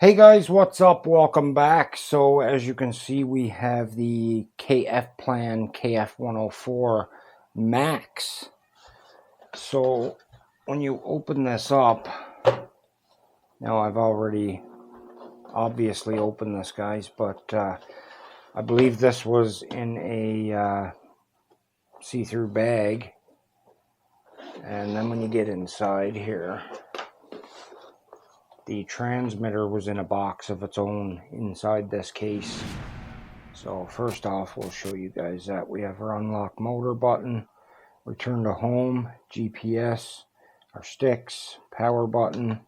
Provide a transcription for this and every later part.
Hey guys, what's up? Welcome back. So as you can see, we have the KFPLAN KF104 Max. So when you open this up, now I've already obviously opened this, guys, but I believe this was in a see-through bag. And then when you get inside here, the transmitter was in a box of its own inside this case. So first off, we'll show you guys that we have our unlock motor button, return to home, GPS, our sticks, power button,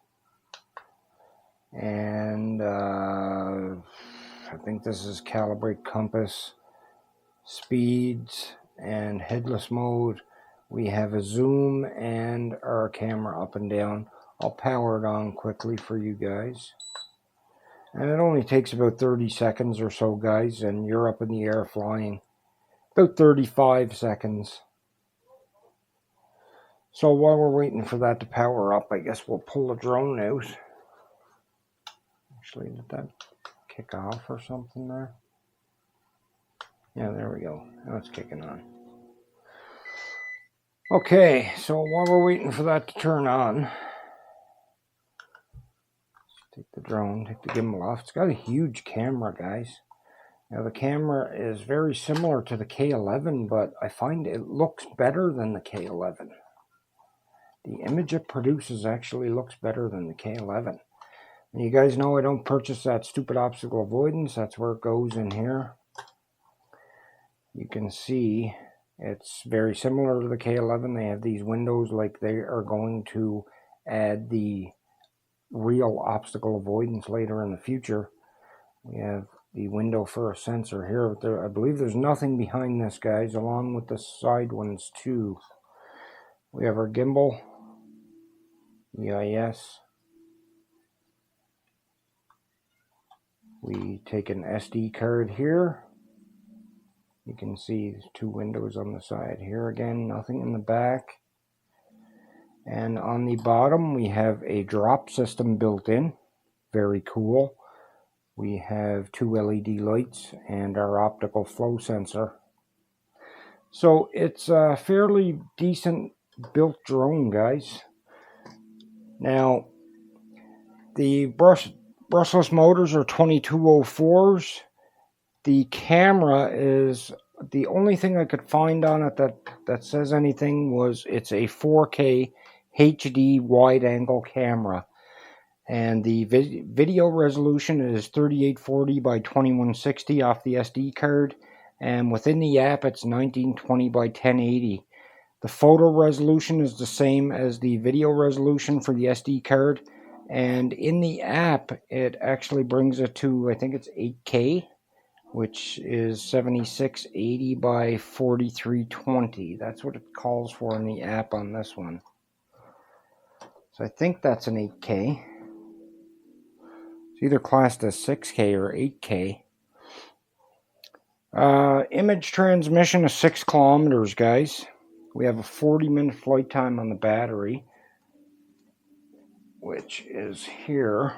and I think this is calibrate compass, speeds, and headless mode. We have a zoom and our camera up and down. I'll power it on quickly for you guys. And it only takes about 30 seconds or so, guys, and you're up in the air flying. About 35 seconds. So while we're waiting for that to power up, I guess we'll pull the drone out. Actually, did that kick off or something there? Yeah, there we go. Now it's kicking on. Okay, so while we're waiting for that to turn on, let's take the drone, take the gimbal off. It's got a huge camera, guys. Now the camera is very similar to the K11, but I find it looks better than the K11. The image it produces actually looks better than the K11. And you guys know I don't purchase that stupid obstacle avoidance. That's where it goes in here. You can see it's very similar to the K11. They have these windows like they are going to add the real obstacle avoidance later in the future. We have the window for a sensor here. But I believe there's nothing behind this, guys, along with the side ones too. We have our gimbal, EIS. We take an SD card here. You can see there's two windows on the side here again, nothing in the back. And on the bottom we have a drop system built in. Very cool. We have two LED lights and our optical flow sensor. So it's a fairly decent built drone, guys. Now the brushless motors are 2204s. The camera is, the only thing I could find on it that says anything was it's a 4K HD wide angle camera. And the video resolution is 3840 by 2160 off the SD card. And within the app it's 1920 by 1080. The photo resolution is the same as the video resolution for the SD card. And in the app it actually brings it to, I think it's 8K. Which is 7680 by 4320. That's what it calls for in the app on this one. So I think that's an 8K. It's either classed as 6K or 8K. Image transmission is 6 kilometers, guys. We have a 40-minute flight time on the battery, which is here.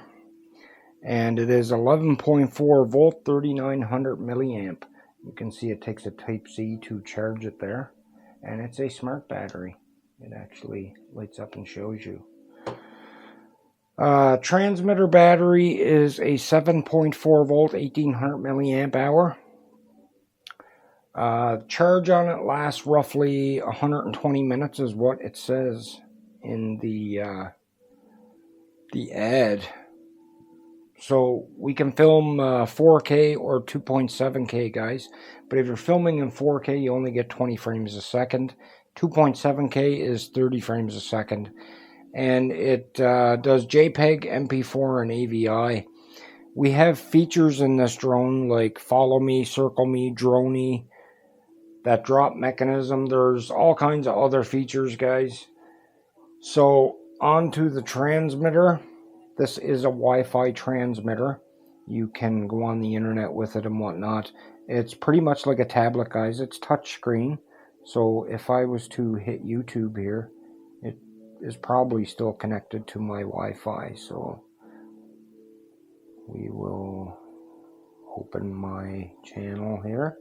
And it is 11.4 volt, 3900 milliamp. You can see it takes a Type-C to charge it there. And it's a smart battery. It actually lights up and shows you. Transmitter battery is a 7.4 volt, 1800 milliamp hour. Charge on it lasts roughly 120 minutes is what it says in the ad. So we can film 4K or 2.7K, guys. But if you're filming in 4K, you only get 20 frames a second. 2.7K is 30 frames a second. And it does JPEG, MP4, and AVI. We have features in this drone like follow me, circle me, droney, that drop mechanism. There's all kinds of other features, guys. So onto the transmitter. This is a Wi-Fi transmitter. You can go on the internet with it and whatnot. It's pretty much like a tablet, guys. It's touchscreen. So if I was to hit YouTube here, is probably still connected to my Wi-Fi. So we will open my channel here.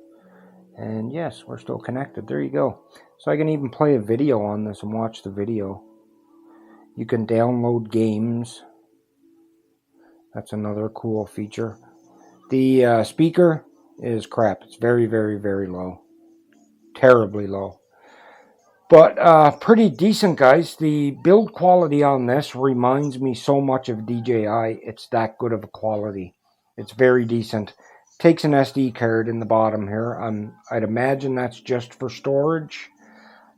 And yes, we're still connected. There you go. So I can even play a video on this and watch the video. You can download games. That's another cool feature. The speaker is crap. It's very, very, very low. Terribly low. But pretty decent, guys. The build quality on this reminds me so much of DJI. It's that good of a quality. It's very decent. Takes an SD card in the bottom here. I'd imagine that's just for storage.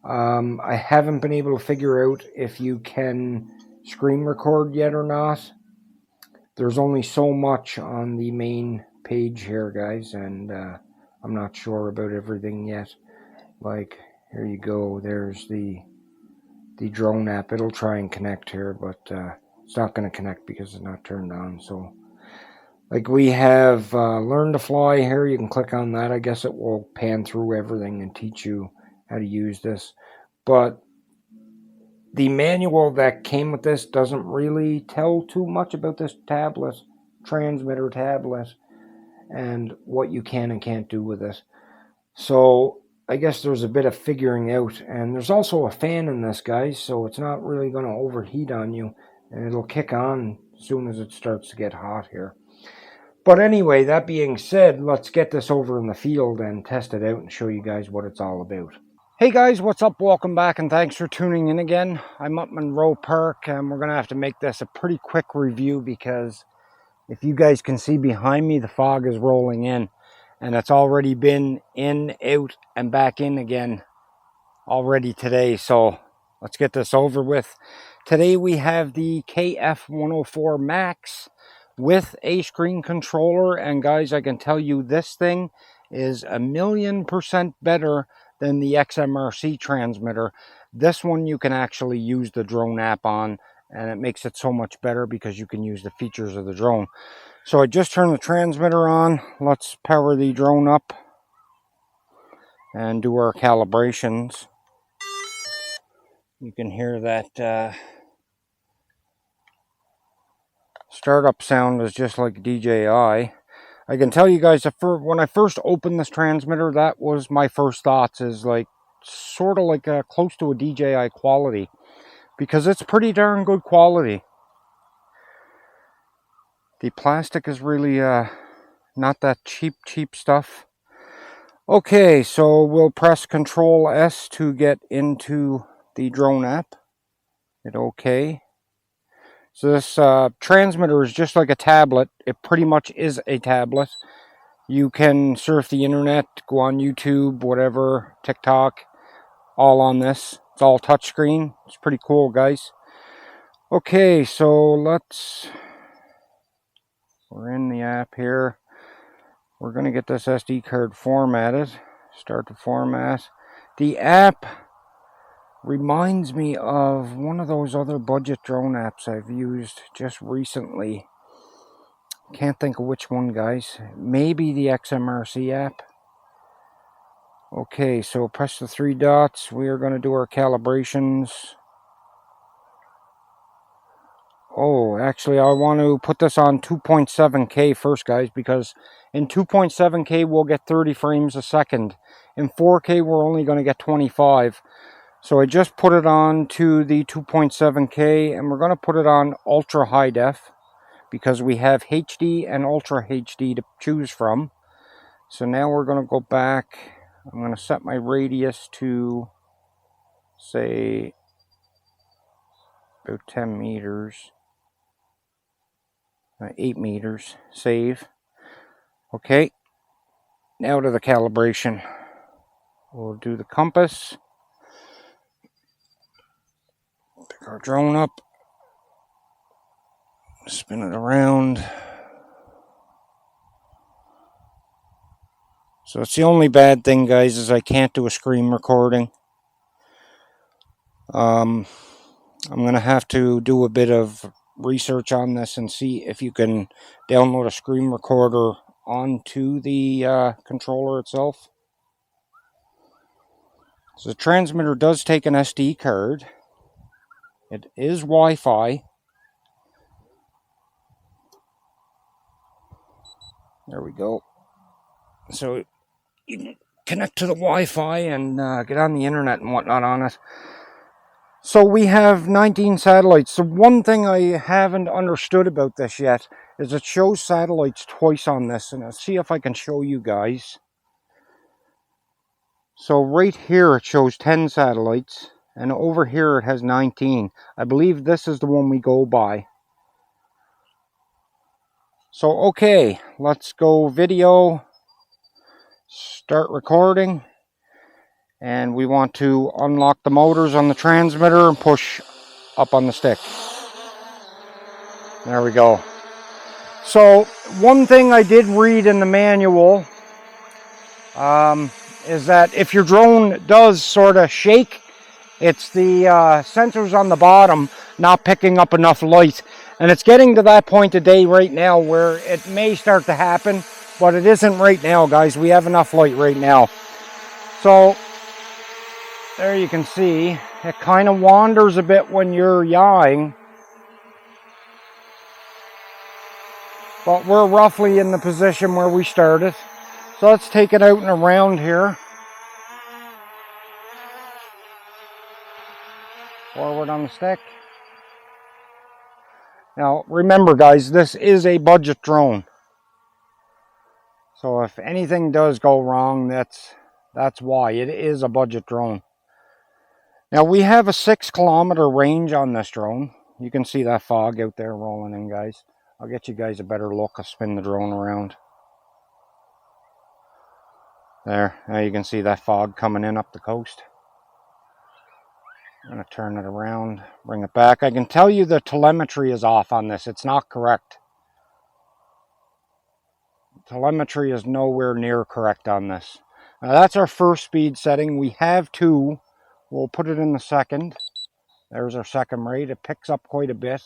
I haven't been able to figure out if you can screen record yet or not. There's only so much on the main page here, guys, and I'm not sure about everything yet. Like, here you go. There's the drone app. It'll try and connect here, but it's not going to connect because it's not turned on. So, like, we have Learn to Fly here. You can click on that. I guess it will pan through everything and teach you how to use this. But the manual that came with this doesn't really tell too much about this tablet, transmitter tablet, and what you can and can't do with it. So I guess there's a bit of figuring out, and there's also a fan in this, guys, so it's not really going to overheat on you, and it'll kick on as soon as it starts to get hot here. But anyway, that being said, let's get this over in the field and test it out and show you guys what it's all about. Hey guys, what's up? Welcome back and thanks for tuning in again. I'm up Monroe Park and we're going to have to make this a pretty quick review because if you guys can see behind me, the fog is rolling in and it's already been in, out, and back in again already today. So let's get this over with. Today we have the KF104 Max with a screen controller, and guys, I can tell you this thing is 1,000,000% better than the XMRC transmitter. This one you can actually use the drone app on, and it makes it so much better because you can use the features of the drone. So I just turned the transmitter on. Let's power the drone up and do our calibrations. You can hear that startup sound is just like DJI. I can tell you guys that when I first opened this transmitter, that was my first thoughts, is like sort of like close to a DJI quality, because it's pretty darn good quality. The plastic is really not that cheap stuff. Okay, so we'll press Control S to get into the drone app. Hit OK. So this transmitter is just like a tablet. It pretty much is a tablet. You can surf the internet, go on YouTube, whatever, TikTok, all on this. It's all touchscreen. It's pretty cool, guys. Okay, so we're in the app here. We're going to get this SD card formatted. Start to format. The app reminds me of one of those other budget drone apps I've used just recently. Can't think of which one, guys. Maybe the XMRC app. Okay, so press the 3 dots. We are going to do our calibrations. Oh, actually, I want to put this on 2.7K first, guys, because in 2.7K we'll get 30 frames a second. In 4K we're only going to get 25. So I just put it on to the 2.7K, and we're going to put it on ultra high def, because we have HD and Ultra HD to choose from. So now we're going to go back. I'm going to set my radius to, say, about 10 meters. 8 meters. Save. Okay. Now to the calibration. We'll do the compass. Pick our drone up. Spin it around. So it's the only bad thing, guys, is I can't do a screen recording. I'm going to have to do a bit of research on this and see if you can download a screen recorder onto the controller itself. So the transmitter does take an SD card. It is Wi-Fi. There we go. So you can connect to the Wi-Fi and get on the internet and whatnot on it. So we have 19 satellites. So one thing I haven't understood about this yet is it shows satellites twice on this, and I'll see if I can show you guys. So right here it shows 10 satellites, and over here it has 19. I believe this is the one we go by. So okay, let's go video, start recording, and we want to unlock the motors on the transmitter and push up on the stick. There we go. So one thing I did read in the manual is that if your drone does sort of shake, it's the sensors on the bottom not picking up enough light. And it's getting to that point today right now where it may start to happen, but it isn't right now, guys. We have enough light right now. So there you can see it kind of wanders a bit when you're yawing, but we're roughly in the position where we started. So let's take it out and around here. Forward on the stick. Now remember, guys, this is a budget drone. So if anything does go wrong, that's why. It is a budget drone. Now we have a 6-kilometer range on this drone. You can see that fog out there rolling in, guys. I'll get you guys a better look. I'll spin the drone around. There, now you can see that fog coming in up the coast. I'm going to turn it around, bring it back. I can tell you the telemetry is off on this. It's not correct. Telemetry is nowhere near correct on this. Now that's our first speed setting. We have 2. We'll put it in the second. There's our second rate. It picks up quite a bit.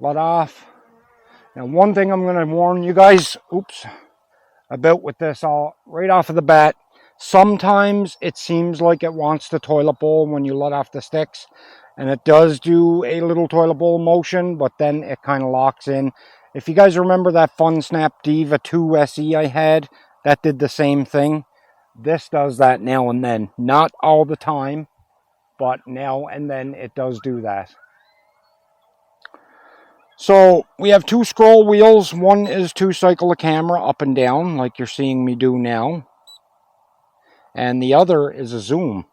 Let off. Now one thing I'm going to warn you guys, about with this all right off of the bat. Sometimes it seems like it wants the toilet bowl when you let off the sticks, and it does do a little toilet bowl motion, but then it kind of locks in. If you guys remember that FunSnap Diva 2 SE I had, that did the same thing. This does that now and then. Not all the time, but now and then it does do that. So we have 2 scroll wheels. One is to cycle the camera up and down like you're seeing me do now. And the other is a zoom.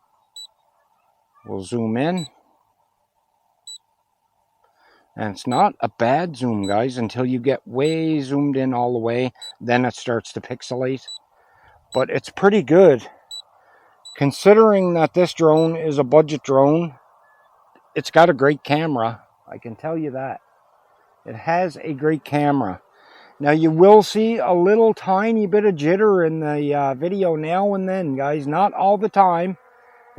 We'll zoom in. And it's not a bad zoom, guys, until you get way zoomed in all the way. Then it starts to pixelate. But it's pretty good. Considering that this drone is a budget drone, it's got a great camera. I can tell you that. It has a great camera. Now you will see a little tiny bit of jitter in the video now and then, guys. Not all the time.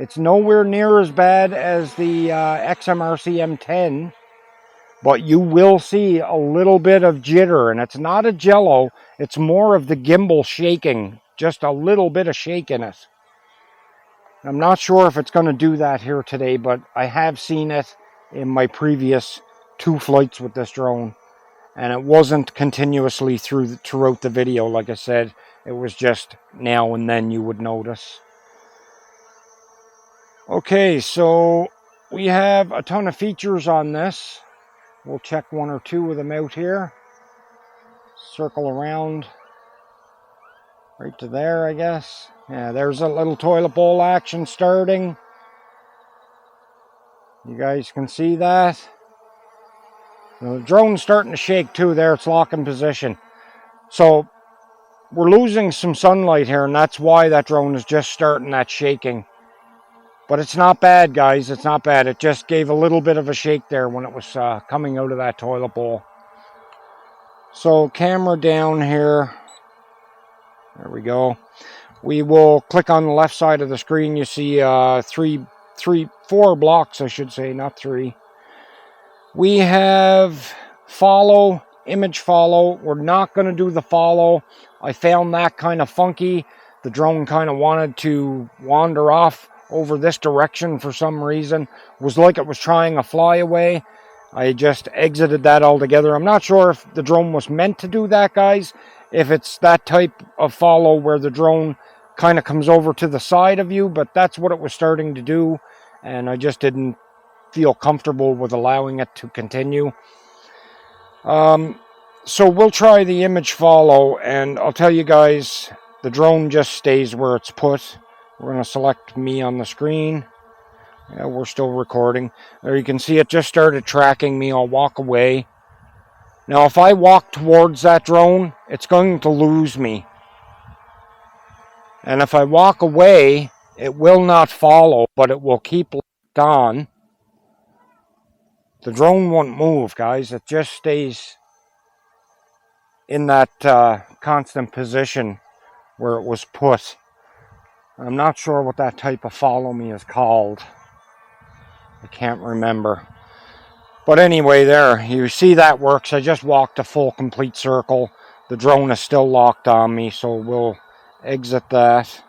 It's nowhere near as bad as the XMRC M10. But you will see a little bit of jitter. And it's not a jello. It's more of the gimbal shaking. Just a little bit of shake in it. I'm not sure if it's going to do that here today, but I have seen it in my previous 2 flights with this drone. And it wasn't continuously throughout the video, like I said. It was just now and then you would notice. Okay, so we have a ton of features on this. We'll check 1 or 2 of them out here. Circle around. Right to there, I guess. Yeah, there's a little toilet bowl action starting. You guys can see that. The drone's starting to shake too there. It's locking position. So we're losing some sunlight here, and that's why that drone is just starting that shaking. But it's not bad, guys. It's not bad. It just gave a little bit of a shake there when it was coming out of that toilet bowl. So camera down here. There we go. We will click on the left side of the screen. You see 4 blocks, I should say, not 3. We have follow, image follow. We're not going to do the follow. I found that kind of funky. The drone kind of wanted to wander off over this direction for some reason. It was like it was trying a flyaway. I just exited that altogether. I'm not sure if the drone was meant to do that, guys. If it's that type of follow where the drone kind of comes over to the side of you, but that's what it was starting to do. And I just didn't feel comfortable with allowing it to continue. So we'll try the image follow, and I'll tell you guys, the drone just stays where it's put. We're going to select me on the screen. Yeah, we're still recording. There you can see it just started tracking me. I'll walk away. Now if I walk towards that drone, it's going to lose me. And if I walk away, it will not follow, but it will keep locked on. The drone won't move, guys. It just stays in that constant position where it was put. I'm not sure what that type of follow me is called. I can't remember. But anyway, there, you see that works. I just walked a full complete circle. The drone is still locked on me, so we'll exit that.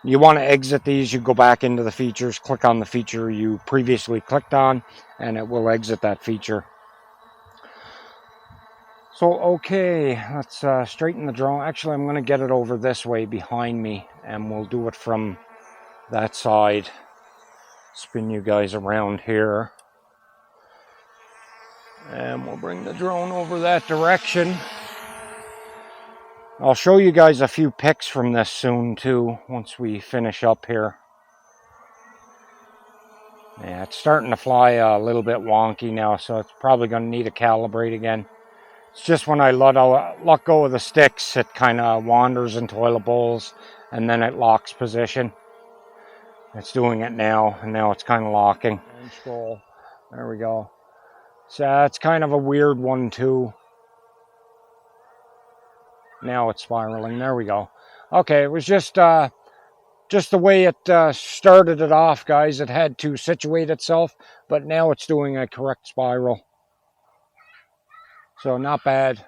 You want to exit these, you go back into the features, click on the feature you previously clicked on, and it will exit that feature. So, okay, let's straighten the drone. Actually, I'm going to get it over this way behind me, and we'll do it from that side. Spin you guys around here. And we'll bring the drone over that direction. I'll show you guys a few pics from this soon too, once we finish up here. Yeah, it's starting to fly a little bit wonky now, so it's probably going to need to calibrate again. It's just when I let go of the sticks, it kind of wanders in toilet bowls, and then it locks position. It's doing it now, and now it's kind of locking. And scroll. There we go. So it's kind of a weird one too. Now it's spiraling. There we go. Okay, it was just the way it started it off, guys. It had to situate itself, but now it's doing a correct spiral. So not bad.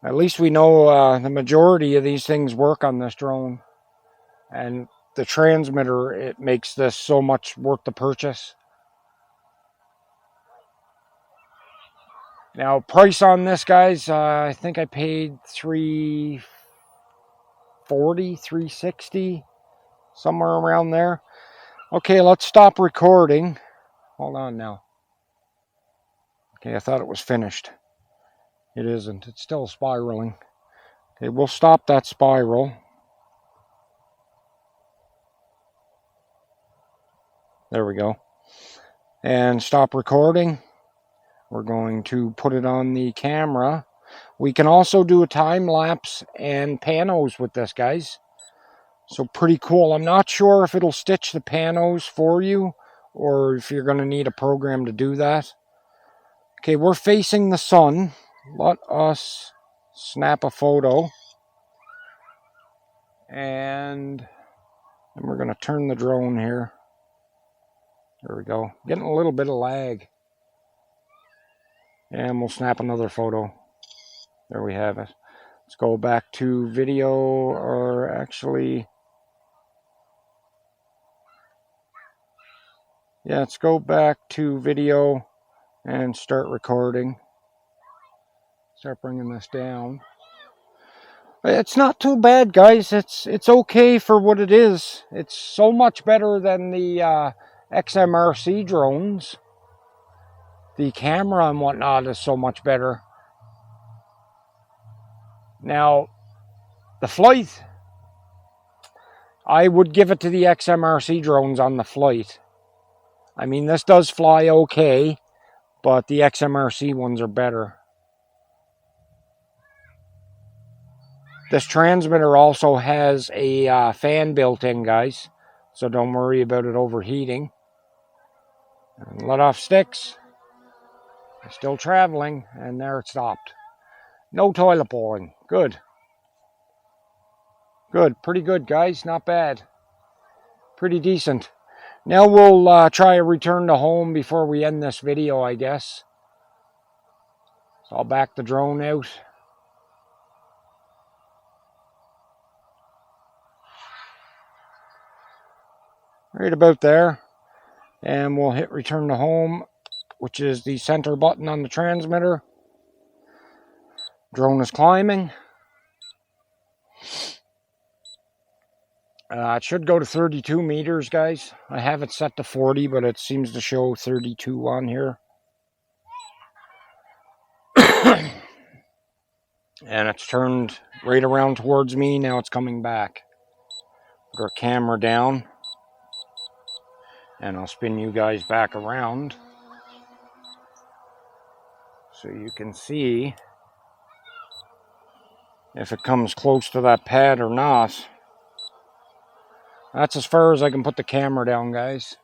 At least we know the majority of these things work on this drone. And the transmitter, it makes this so much worth the purchase. Now, price on this, guys, I think I paid $340, $360, somewhere around there. Okay, let's stop recording. Hold on now. Okay, I thought it was finished. It isn't. It's still spiraling. Okay, we'll stop that spiral. There we go. And stop recording. We're going to put it on the camera. We can also do a time lapse and panos with this, guys. So pretty cool. I'm not sure if it'll stitch the panos for you or if you're going to need a program to do that. Okay, we're facing the sun. Let us snap a photo. And we're going to turn the drone here. There we go. Getting a little bit of lag. And we'll snap another photo. There we have it. Let's go back to video, or actually, yeah, let's go back to video and start recording. Start bringing this down. It's not too bad, guys. It's okay for what it is. It's so much better than the XMRC drones. The camera and whatnot is so much better. Now, the flight, I would give it to the XMRC drones on the flight. I mean, this does fly okay, but the XMRC ones are better. This transmitter also has a fan built in, guys, so don't worry about it overheating. And let off sticks. It's still traveling, and there it stopped. No toilet bowling. Good. Good. Pretty good, guys. Not bad. Pretty decent. Now we'll try a return to home before we end this video, I guess. So I'll back the drone out. Right about there. And we'll hit return to home, which is the center button on the transmitter. Drone is climbing. It should go to 32 meters, guys. I have it set to 40, but it seems to show 32 on here. And it's turned right around towards me. Now it's coming back. Put our camera down. And I'll spin you guys back around so you can see if it comes close to that pad or not. That's as far as I can put the camera down, guys.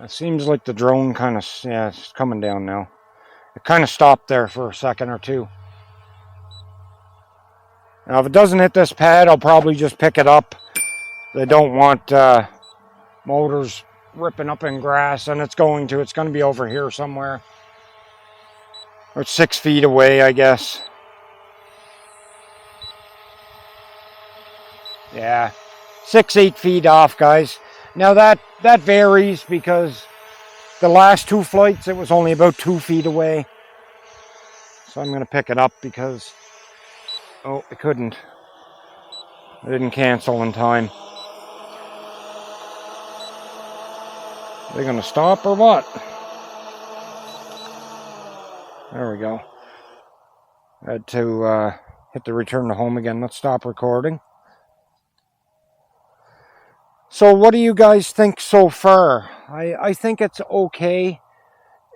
It seems like the drone kind of, yeah, it's coming down now. It kind of stopped there for a second or two. Now, if it doesn't hit this pad, I'll probably just pick it up. They don't want motors ripping up in grass, and it's going to be over here somewhere. Or it's 6 feet away, I guess. Yeah, 6-8 feet off, guys. Now that varies because the last 2 flights it was only about 2 feet away. So I'm going to pick it up because, oh, it couldn't. I didn't cancel in time. Are they going to stop or what? There we go. I had to hit the return to home again. Let's stop recording. So what do you guys think so far? I think it's okay.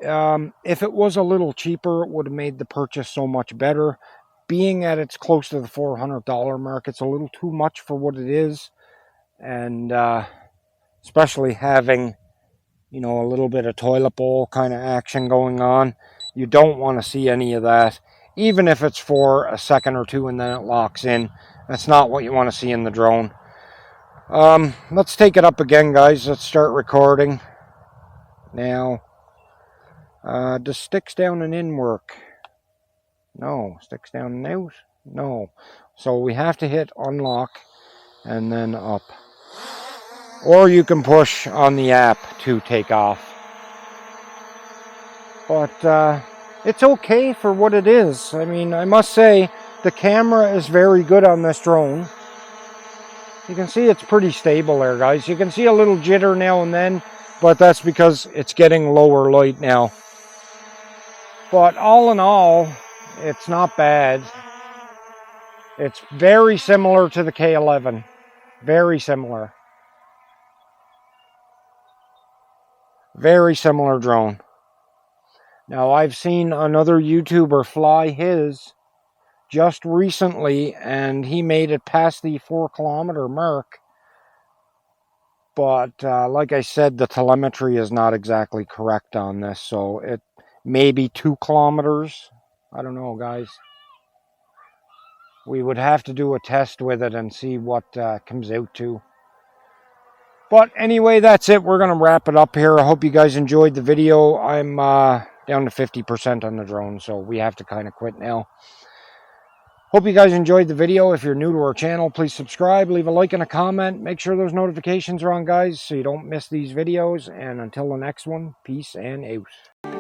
If it was a little cheaper, it would have made the purchase so much better. Being that it's close to the $400 mark, it's a little too much for what it is. And especially having, you know, a little bit of toilet bowl kind of action going on. You don't want to see any of that. Even if it's for a second or two and then it locks in. That's not what you want to see in the drone. Let's take it up again, guys. Let's start recording. Now, does sticks down and in work? No. Sticks down and out? No. So we have to hit unlock and then up. Or you can push on the app to take off. But it's okay for what it is. I mean, I must say, the camera is very good on this drone. You can see it's pretty stable there, guys. You can see a little jitter now and then, but that's because it's getting lower light now. But all in all, it's not bad. It's very similar to the K11. Very similar. Very similar drone. Now, I've seen another YouTuber fly his just recently, and he made it past the 4-kilometer mark. But like I said, the telemetry is not exactly correct on this, so it may be 2 kilometers. I don't know, guys. We would have to do a test with it and see what comes out to. But anyway, that's it. We're going to wrap it up here. I hope you guys enjoyed the video. I'm down to 50% on the drone, so we have to kind of quit now. Hope you guys enjoyed the video. If you're new to our channel, please subscribe, leave a like and a comment. Make sure those notifications are on, guys, so you don't miss these videos. And until the next one, peace and out.